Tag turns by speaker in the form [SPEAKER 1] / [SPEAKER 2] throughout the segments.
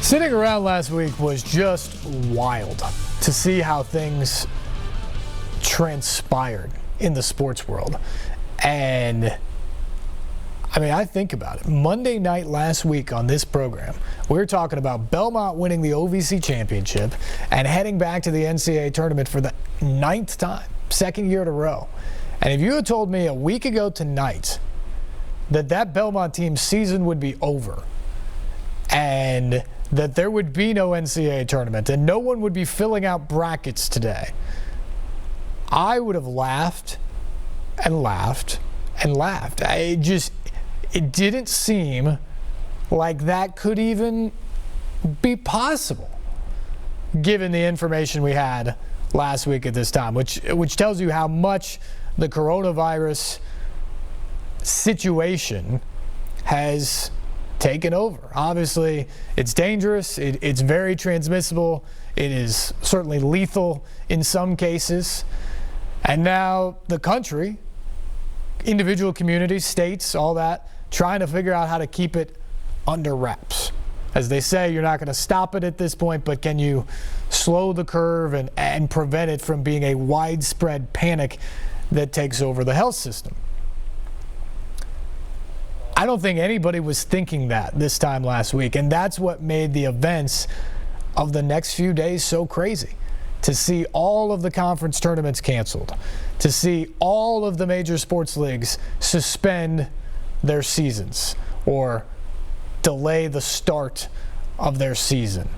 [SPEAKER 1] Sitting around last week was just wild to see how things transpired in the sports world. And I mean, I think about it. Monday night last week on this program, we were talking about Belmont winning the OVC championship and heading back to the NCAA tournament for the 9th time, 2nd year in a row. And if you had told me a week ago tonight that Belmont team's season would be over and that there would be no NCAA tournament and no one would be filling out brackets today, I would have laughed and laughed and laughed. It didn't seem like that could even be possible given the information we had last week at this time, which tells you how much the coronavirus situation has taken over. Obviously, it's dangerous. It's very transmissible. It is certainly lethal in some cases. And now the country, individual communities, states, all that, trying to figure out how to keep it under wraps. As they say, you're not going to stop it at this point, but can you slow the curve and prevent it from being a widespread panic that takes over the health system? I don't think anybody was thinking that this time last week, and that's what made the events of the next few days so crazy. To see all of the conference tournaments canceled, to see all of the major sports leagues suspend their seasons or delay the start of their season.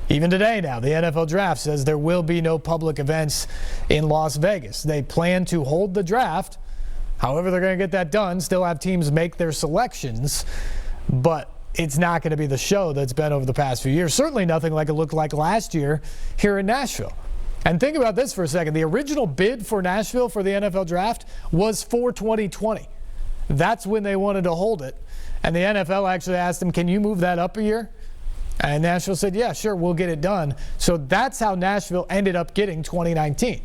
[SPEAKER 1] Even today now, the NFL draft says there will be no public events in Las Vegas. They plan to hold the draft. However they're going to get that done, still have teams make their selections, but it's not going to be the show that's been over the past few years. Certainly nothing like it looked like last year here in Nashville. And think about this for a second. The original bid for Nashville for the NFL draft was for 2020. That's when they wanted to hold it. And the NFL actually asked them, can you move that up a year? And Nashville said, yeah, sure, we'll get it done. So that's how Nashville ended up getting 2019.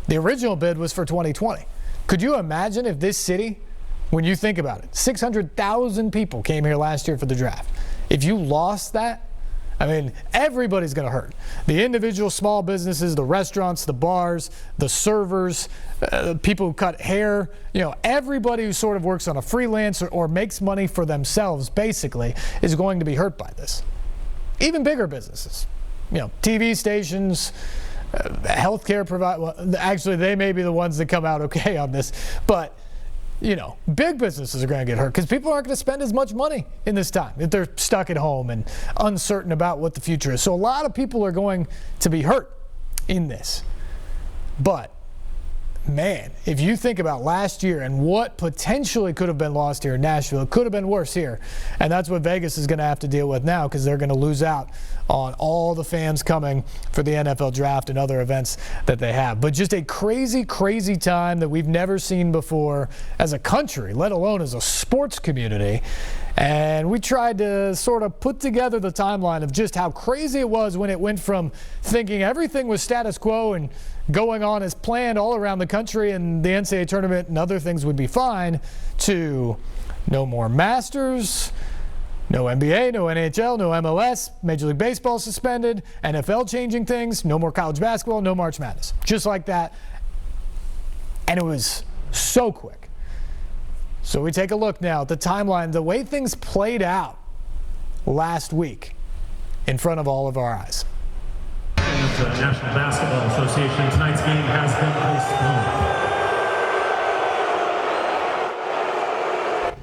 [SPEAKER 1] The original bid was for 2020. Could you imagine if this city, when you think about it, 600,000 people came here last year for the draft. If you lost that, I mean, everybody's going to hurt. The individual small businesses, the restaurants, the bars, the servers, people who cut hair, everybody who sort of works on a freelance or makes money for themselves, basically, is going to be hurt by this. Even bigger businesses, TV stations, healthcare providers. Well, actually, they may be the ones that come out okay on this, but big businesses are going to get hurt because people aren't going to spend as much money in this time if they're stuck at home and uncertain about what the future is. So a lot of people are going to be hurt in this. But, man, if you think about last year and what potentially could have been lost here in Nashville, it could have been worse here. And that's what Vegas is going to have to deal with now because they're going to lose out on all the fans coming for the NFL draft and other events that they have. But just a crazy, crazy time that we've never seen before as a country, let alone as a sports community. And we tried to sort of put together the timeline of just how crazy it was when it went from thinking everything was status quo and going on as planned all around the country and the NCAA tournament and other things would be fine to no more Masters, no NBA, no NHL, no MLS, Major League Baseball suspended, NFL changing things, no more college basketball, no March Madness. Just like that. And it was so quick. So we take a look now at the timeline, the way things played out last week in front of all of our eyes.
[SPEAKER 2] The National Basketball Association, tonight's game has been postponed.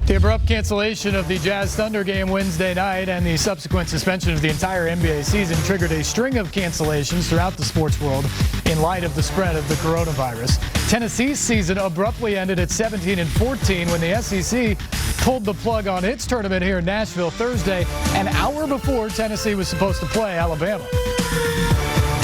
[SPEAKER 1] The abrupt cancellation of the Jazz Thunder game Wednesday night and the subsequent suspension of the entire NBA season triggered a string of cancellations throughout the sports world in light of the spread of the coronavirus. Tennessee's season abruptly ended at 17-14 when the SEC pulled the plug on its tournament here in Nashville Thursday, an hour before Tennessee was supposed to play Alabama.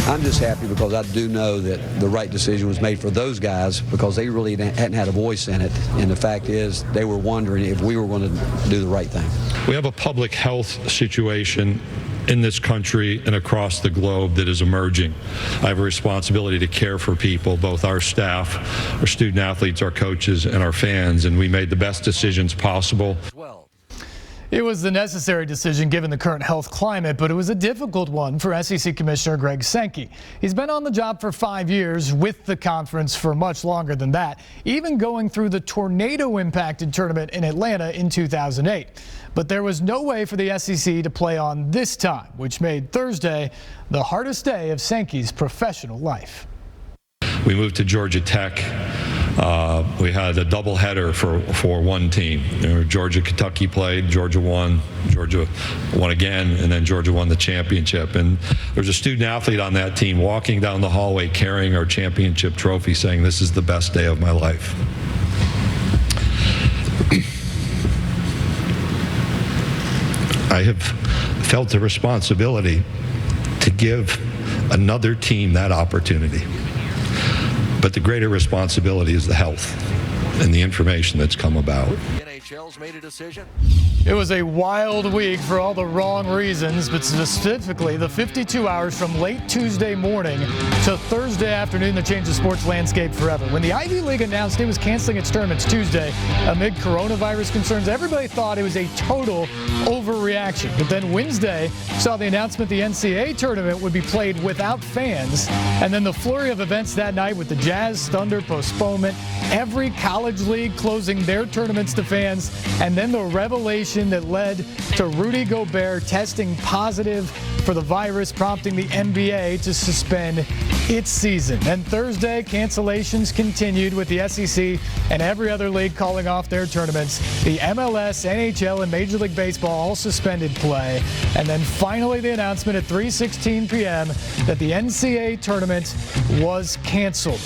[SPEAKER 3] I'm just happy because I do know that the right decision was made for those guys because they really hadn't had a voice in it. And the fact is, they were wondering if we were going to do the right thing.
[SPEAKER 4] We have a public health situation in this country and across the globe that is emerging. I have a responsibility to care for people, both our staff, our student athletes, our coaches, and our fans, and we made the best decisions possible.
[SPEAKER 1] It was the necessary decision given the current health climate, but it was a difficult one for SEC Commissioner Greg Sankey. He's been on the job for 5 years, with the conference for much longer than that, even going through the tornado-impacted tournament in Atlanta in 2008. But there was no way for the SEC to play on this time, which made Thursday the hardest day of Sankey's professional life.
[SPEAKER 4] We moved to Georgia Tech. We had a doubleheader for one team. Georgia, Kentucky played. Georgia won. Georgia won again, and then Georgia won the championship. And there's a student athlete on that team walking down the hallway carrying our championship trophy, saying, "This is the best day of my life." I have felt a responsibility to give another team that opportunity. But the greater responsibility is the health and the information that's come about.
[SPEAKER 5] NHL's made a decision.
[SPEAKER 1] It was a wild week for all the wrong reasons, but specifically the 52 hours from late Tuesday morning to Thursday afternoon that changed the sports landscape forever. When the Ivy League announced it was canceling its tournaments Tuesday amid coronavirus concerns, everybody thought it was a total overreaction. But then Wednesday saw the announcement the NCAA tournament would be played without fans, and then the flurry of events that night with the Jazz Thunder postponement, every college league closing their tournaments to fans, and then the revelation that led to Rudy Gobert testing positive for the virus, prompting the NBA to suspend its season. And Thursday, cancellations continued with the SEC and every other league calling off their tournaments. The MLS, NHL, and Major League Baseball all suspended play. And then finally the announcement at 3:16 p.m. that the NCAA tournament was canceled.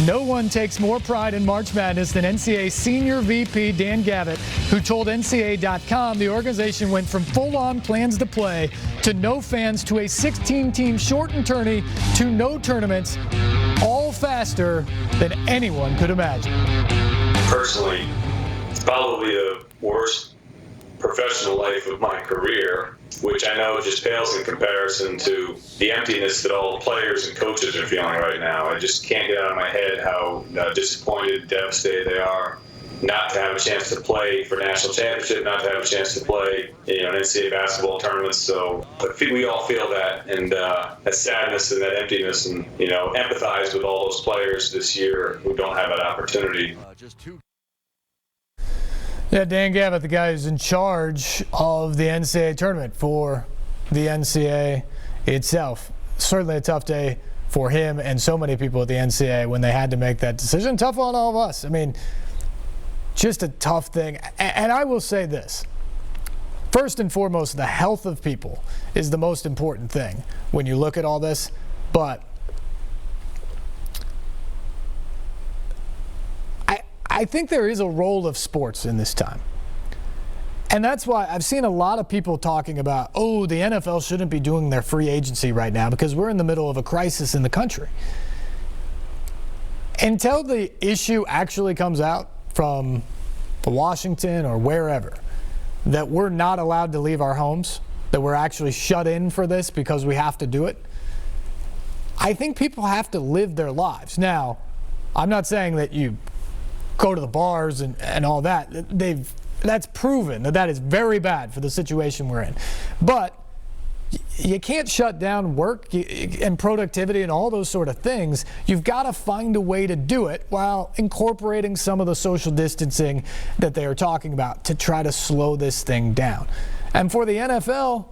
[SPEAKER 1] No one takes more pride in March Madness than NCAA Senior VP Dan Gavitt, who told NCAA.com the organization went from full-on plans to play to no fans to a 16-team shortened tourney to no tournaments, all faster than anyone could imagine.
[SPEAKER 6] Personally, it's probably the worst professional life of my career, which I know just pales in comparison to the emptiness that all the players and coaches are feeling right now. I just can't get out of my head how disappointed, devastated they are not to have a chance to play for national championship, not to have a chance to play, an NCAA basketball tournament. So we all feel that, and that sadness and that emptiness, and empathize with all those players this year who don't have that opportunity.
[SPEAKER 1] Yeah, Dan Gavitt, the guy who's in charge of the NCAA tournament for the NCAA itself. Certainly a tough day for him and so many people at the NCAA when they had to make that decision. Tough on all of us. I mean, just a tough thing. And I will say this. First and foremost, the health of people is the most important thing when you look at all this. But I think there is a role of sports in this time. And that's why I've seen a lot of people talking about, the NFL shouldn't be doing their free agency right now because we're in the middle of a crisis in the country. Until the issue actually comes out from Washington or wherever that we're not allowed to leave our homes, that we're actually shut in for this because we have to do it, I think people have to live their lives. Now, I'm not saying that you go to the bars and all that. That's proven that is very bad for the situation we're in. But you can't shut down work and productivity and all those sort of things. You've got to find a way to do it while incorporating some of the social distancing that they are talking about to try to slow this thing down. And for the NFL,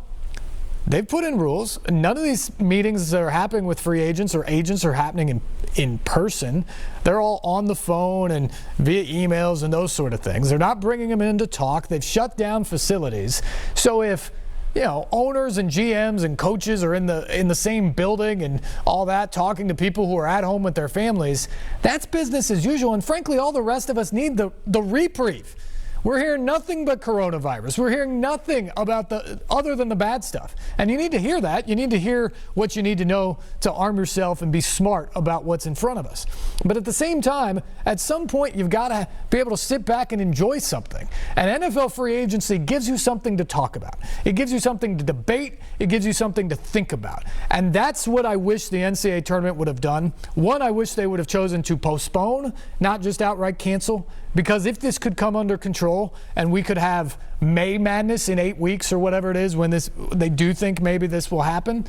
[SPEAKER 1] they've put in rules. None of these meetings that are happening with free agents or agents are happening in person. They're all on the phone and via emails and those sort of things. They're not bringing them in to talk. They've shut down facilities. So if owners and GMs and coaches are in the same building and all that, talking to people who are at home with their families, that's business as usual. And frankly, all the rest of us need the reprieve. We're hearing nothing but coronavirus. We're hearing nothing about other than the bad stuff. And you need to hear that. You need to hear what you need to know to arm yourself and be smart about what's in front of us. But at the same time, at some point, you've got to be able to sit back and enjoy something. And NFL free agency gives you something to talk about. It gives you something to debate. It gives you something to think about. And that's what I wish the NCAA tournament would have done. One, I wish they would have chosen to postpone, not just outright cancel. Because if this could come under control and we could have May Madness in 8 weeks or whatever it is when they do think maybe this will happen,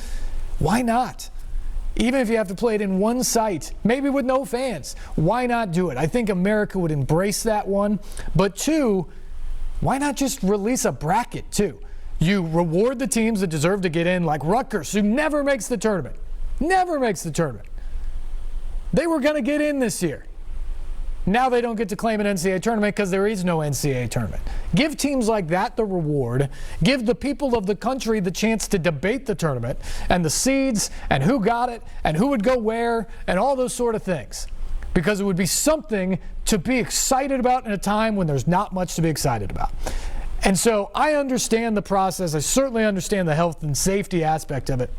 [SPEAKER 1] why not? Even if you have to play it in one site, maybe with no fans, why not do it? I think America would embrace that one. But two, why not just release a bracket too? You reward the teams that deserve to get in, like Rutgers, who never makes the tournament. Never makes the tournament. They were going to get in this year. Now they don't get to claim an NCAA tournament because there is no NCAA tournament. Give teams like that the reward. Give the people of the country the chance to debate the tournament and the seeds and who got it and who would go where and all those sort of things. Because it would be something to be excited about in a time when there's not much to be excited about. And so I understand the process. I certainly understand the health and safety aspect of it.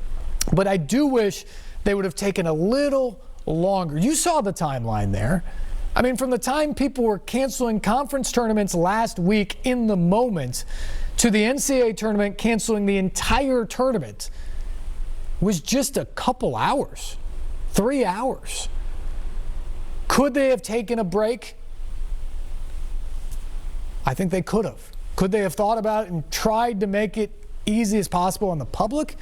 [SPEAKER 1] But I do wish they would have taken a little longer. You saw the timeline there. I mean, from the time people were canceling conference tournaments last week in the moment to the NCAA tournament canceling the entire tournament was just a couple hours, 3 hours. Could they have taken a break? I think they could have. Could they have thought about it and tried to make it easy as possible on the public?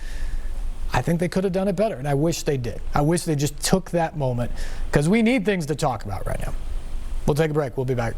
[SPEAKER 1] I think they could have done it better, and I wish they did. I wish they just took that moment because we need things to talk about right now. We'll take a break. We'll be back.